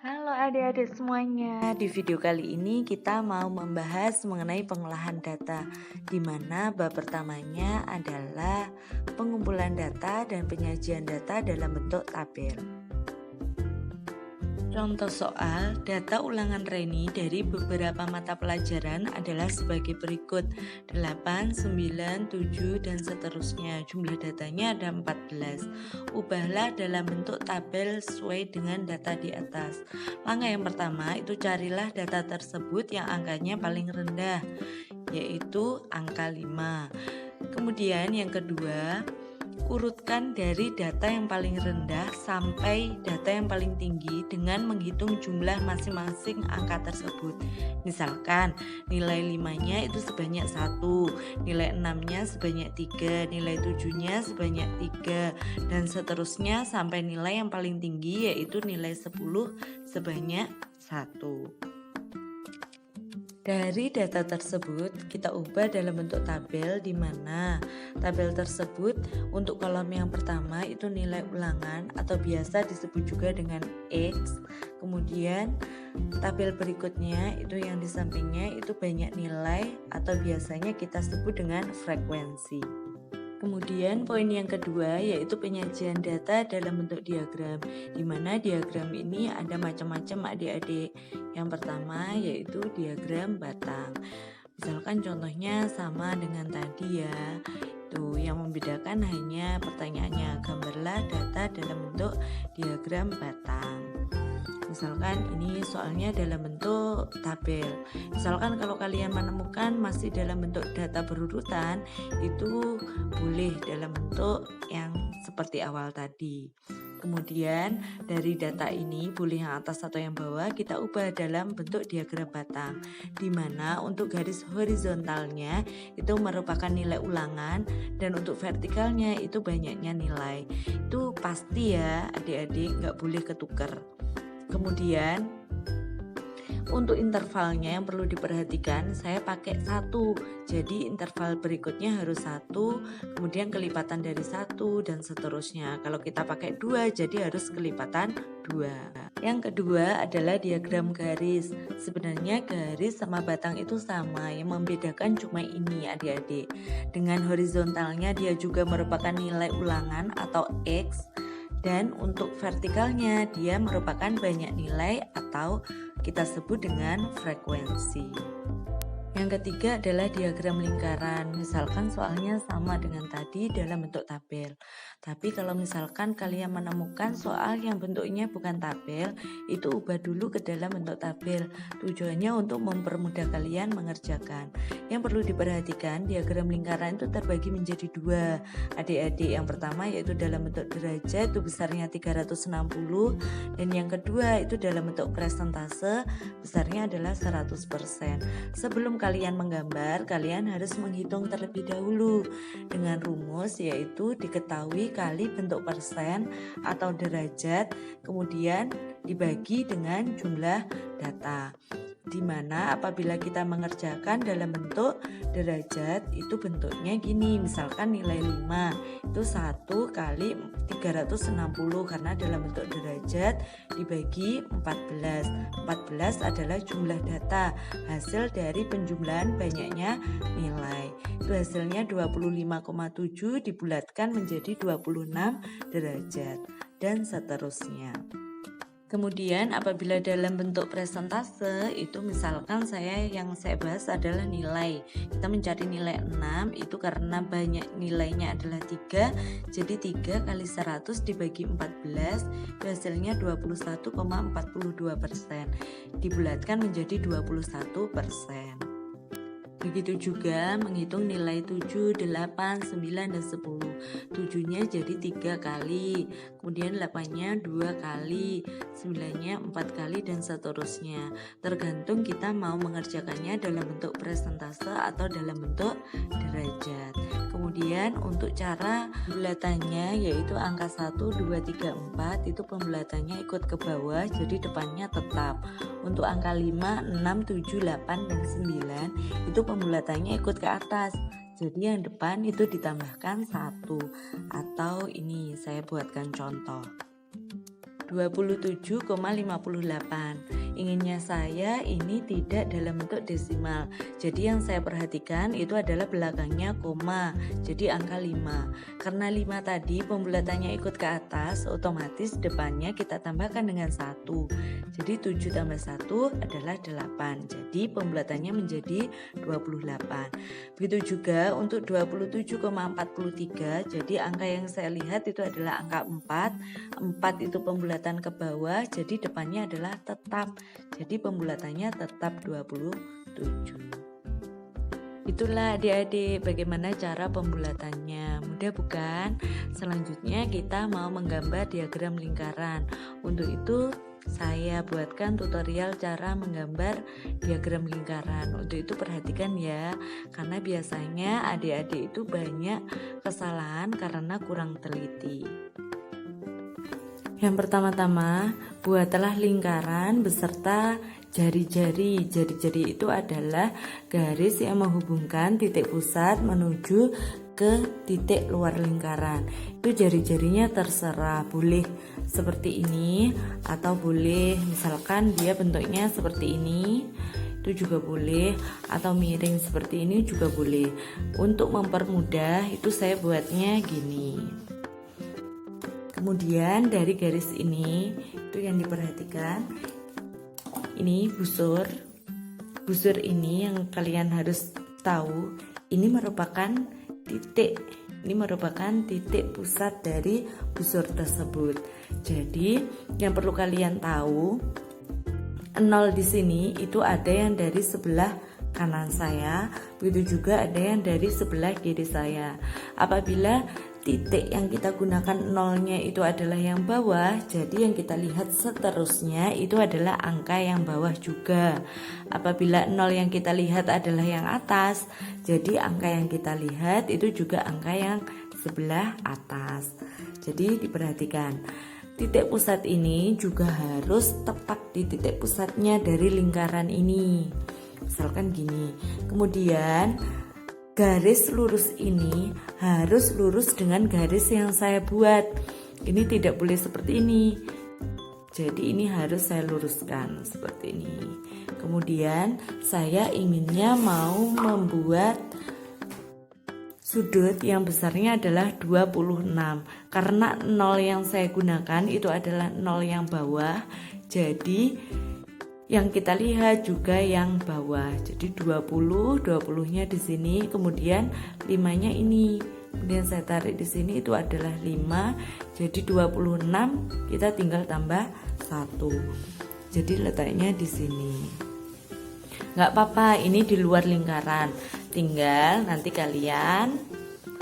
Halo adik-adik semuanya, di video kali ini kita mau membahas mengenai pengolahan data, di mana bab pertamanya adalah pengumpulan data dan penyajian data dalam bentuk tabel. Contoh soal, data ulangan Reni dari beberapa mata pelajaran adalah sebagai berikut 8, 9, 7, dan seterusnya. Jumlah datanya ada 14. Ubahlah dalam bentuk tabel sesuai dengan data di atas. Langkah yang pertama itu carilah data tersebut yang angkanya paling rendah, yaitu angka 5. Kemudian yang kedua, urutkan dari data yang paling rendah sampai data yang paling tinggi dengan menghitung jumlah masing-masing angka tersebut. Misalkan nilai 5-nya itu sebanyak 1, nilai 6-nya sebanyak 3, nilai 7-nya sebanyak 3, dan seterusnya sampai nilai yang paling tinggi yaitu nilai 10 sebanyak 1. Dari data tersebut kita ubah dalam bentuk tabel, di mana tabel tersebut untuk kolom yang pertama itu nilai ulangan atau biasa disebut juga dengan X. Kemudian tabel berikutnya itu yang di sampingnya itu banyak nilai atau biasanya kita sebut dengan frekuensi. Kemudian poin yang kedua yaitu penyajian data dalam bentuk diagram, di mana diagram ini ada macam-macam adik-adik. Yang pertama yaitu diagram batang. Misalkan contohnya sama dengan tadi ya. Tuh, yang membedakan hanya pertanyaannya, gambarlah data dalam bentuk diagram batang. Misalkan ini soalnya dalam bentuk tabel. Misalkan kalau kalian menemukan masih dalam bentuk data berurutan, itu boleh dalam bentuk yang seperti awal tadi. Kemudian dari data ini boleh yang atas atau yang bawah kita ubah dalam bentuk diagram batang, di mana untuk garis horizontalnya itu merupakan nilai ulangan dan untuk vertikalnya itu banyaknya nilai. Itu pasti ya adik-adik, nggak boleh ketuker. Kemudian untuk intervalnya yang perlu diperhatikan, saya pakai 1. Jadi interval berikutnya harus 1, kemudian kelipatan dari 1 dan seterusnya. Kalau kita pakai 2, jadi harus kelipatan 2. Yang kedua adalah diagram garis. Sebenarnya garis sama batang itu sama, yang membedakan cuma ini adik-adik. Dengan horizontalnya dia juga merupakan nilai ulangan atau X. Dan untuk vertikalnya dia merupakan banyak nilai atau kita sebut dengan frekuensi. Yang ketiga adalah diagram lingkaran. Misalkan soalnya sama dengan tadi dalam bentuk tabel. Tapi kalau misalkan kalian menemukan soal yang bentuknya bukan tabel, itu ubah dulu ke dalam bentuk tabel. Tujuannya untuk mempermudah kalian mengerjakan. Yang perlu diperhatikan, diagram lingkaran itu terbagi menjadi 2. Adik-adik, yang pertama yaitu dalam bentuk derajat, itu besarnya 360, dan yang kedua itu dalam bentuk presentase, besarnya adalah 100%. Sebelum kalian menggambar, kalian harus menghitung terlebih dahulu dengan rumus yaitu diketahui kali bentuk persen atau derajat, kemudian dibagi dengan jumlah data. Di mana apabila kita mengerjakan dalam bentuk derajat itu bentuknya gini, misalkan nilai 5 itu 1 kali 360 karena dalam bentuk derajat dibagi 14. 14 adalah jumlah data hasil dari penjumlahan banyaknya nilai. Itu hasilnya 25,7 dibulatkan menjadi 26 derajat dan seterusnya. Kemudian apabila dalam bentuk presentase itu misalkan yang saya bahas adalah nilai. Kita mencari nilai 6 itu karena banyak nilainya adalah 3. Jadi 3 kali 100 dibagi 14 itu hasilnya 21,42%. Dibulatkan menjadi 21%. Begitu juga menghitung nilai 7, 8, 9, dan 10. 7-nya jadi 3 kali, kemudian 8-nya 2 kali, 9-nya 4 kali, dan seterusnya. Tergantung kita mau mengerjakannya dalam bentuk presentase atau dalam bentuk derajat. Kemudian untuk cara bulatannya yaitu angka 1, 2, 3, 4 itu pembulatannya ikut ke bawah, jadi depannya tetap. Untuk angka 5, 6, 7, 8, dan 9 itu pembulatannya ikut ke atas. Jadi yang depan itu ditambahkan 1. Atau ini saya buatkan contoh. 27,58. Inginnya saya ini tidak dalam bentuk desimal. Jadi yang saya perhatikan itu adalah belakangnya koma, jadi angka 5. Karena 5 tadi pembulatannya ikut ke atas, otomatis depannya kita tambahkan dengan 1. Jadi 7 tambah 1 adalah 8. Jadi pembulatannya menjadi 28. Begitu juga untuk 27,43. Jadi angka yang saya lihat itu adalah angka 4. 4 itu pembulatan ke bawah, jadi depannya adalah tetap. Jadi pembulatannya tetap 27. Itulah adik-adik bagaimana cara pembulatannya. Mudah bukan? Selanjutnya kita mau menggambar diagram lingkaran. Untuk itu saya buatkan tutorial cara menggambar diagram lingkaran. Untuk itu perhatikan ya, karena biasanya adik-adik itu banyak kesalahan karena kurang teliti. Yang pertama-tama, buatlah lingkaran beserta jari-jari. Jari-jari itu adalah garis yang menghubungkan titik pusat menuju ke titik luar lingkaran. Itu jari-jarinya terserah, boleh seperti ini atau boleh misalkan dia bentuknya seperti ini, itu juga boleh, atau miring seperti ini juga boleh. Untuk mempermudah itu saya buatnya gini. Kemudian dari garis ini itu yang diperhatikan, ini busur ini yang kalian harus tahu, ini merupakan titik pusat dari busur tersebut. Jadi yang perlu kalian tahu, 0 di sini itu ada yang dari sebelah kanan saya, begitu juga ada yang dari sebelah kiri saya. Apabila titik yang kita gunakan nolnya itu adalah yang bawah, jadi yang kita lihat seterusnya itu adalah angka yang bawah juga. Apabila 0 yang kita lihat adalah yang atas, jadi angka yang kita lihat itu juga angka yang sebelah atas. Jadi diperhatikan, titik pusat ini juga harus tepat di titik pusatnya dari lingkaran ini. Misalkan gini. Kemudian garis lurus ini harus lurus dengan garis yang saya buat. Ini tidak boleh seperti ini. Jadi ini harus saya luruskan seperti ini. Kemudian saya inginnya mau membuat sudut yang besarnya adalah 26. Karena 0 yang saya gunakan itu adalah 0 yang bawah. Jadi yang kita lihat juga yang bawah. Jadi 20-nya di sini, kemudian 5-nya ini. Kemudian saya tarik di sini itu adalah 5. Jadi 26 kita tinggal tambah 1. Jadi letaknya di sini. Nggak apa-apa, ini di luar lingkaran. Tinggal nanti kalian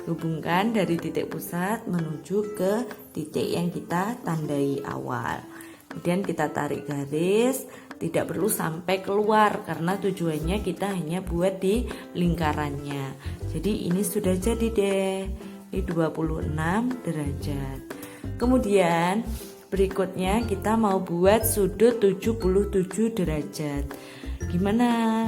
hubungkan dari titik pusat menuju ke titik yang kita tandai awal. Kemudian kita tarik garis, tidak perlu sampai keluar karena tujuannya kita hanya buat di lingkarannya. Jadi ini sudah jadi deh, ini 26 derajat. Kemudian berikutnya kita mau buat sudut 77 derajat. Gimana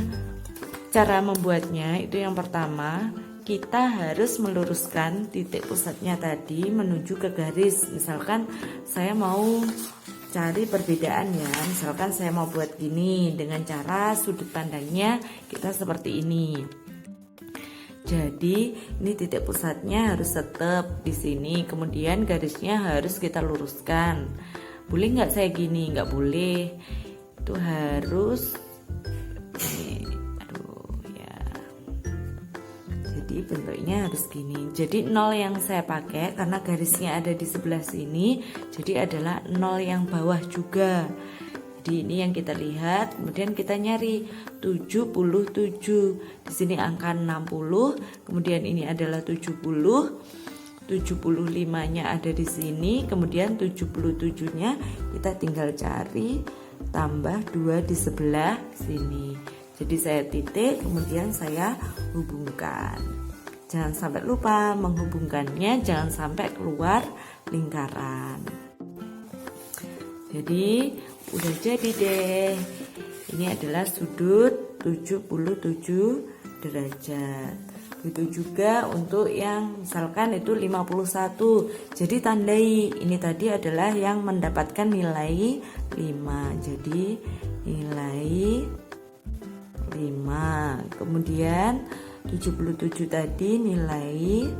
cara membuatnya? Itu yang pertama, kita harus meluruskan titik pusatnya tadi menuju ke garis. Misalkan saya mau cari perbedaan ya, misalkan saya mau buat gini dengan cara sudut pandangnya kita seperti ini. Jadi ini titik pusatnya harus tetap di sini, kemudian garisnya harus kita luruskan. Boleh nggak saya gini? Nggak boleh, itu harus ini. Jadi bentuknya harus gini. Jadi 0 yang saya pakai karena garisnya ada di sebelah sini, jadi adalah 0 yang bawah juga. Jadi ini yang kita lihat. Kemudian kita nyari 77. Di sini angka 60. Kemudian ini adalah 70. 75-nya ada di sini. Kemudian 77-nya kita tinggal cari tambah 2 di sebelah sini. Jadi saya titik, kemudian saya hubungkan. Jangan sampai lupa menghubungkannya, jangan sampai keluar lingkaran. Jadi udah jadi deh. Ini adalah sudut 77 derajat. Begitu juga untuk yang misalkan itu 51. Jadi tandai ini tadi adalah yang mendapatkan nilai 5. Jadi nilai 5. Kemudian 77 tadi nilai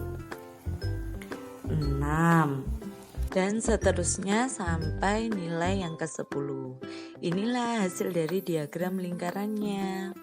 6. Dan seterusnya sampai nilai yang ke-10. Inilah hasil dari diagram lingkarannya.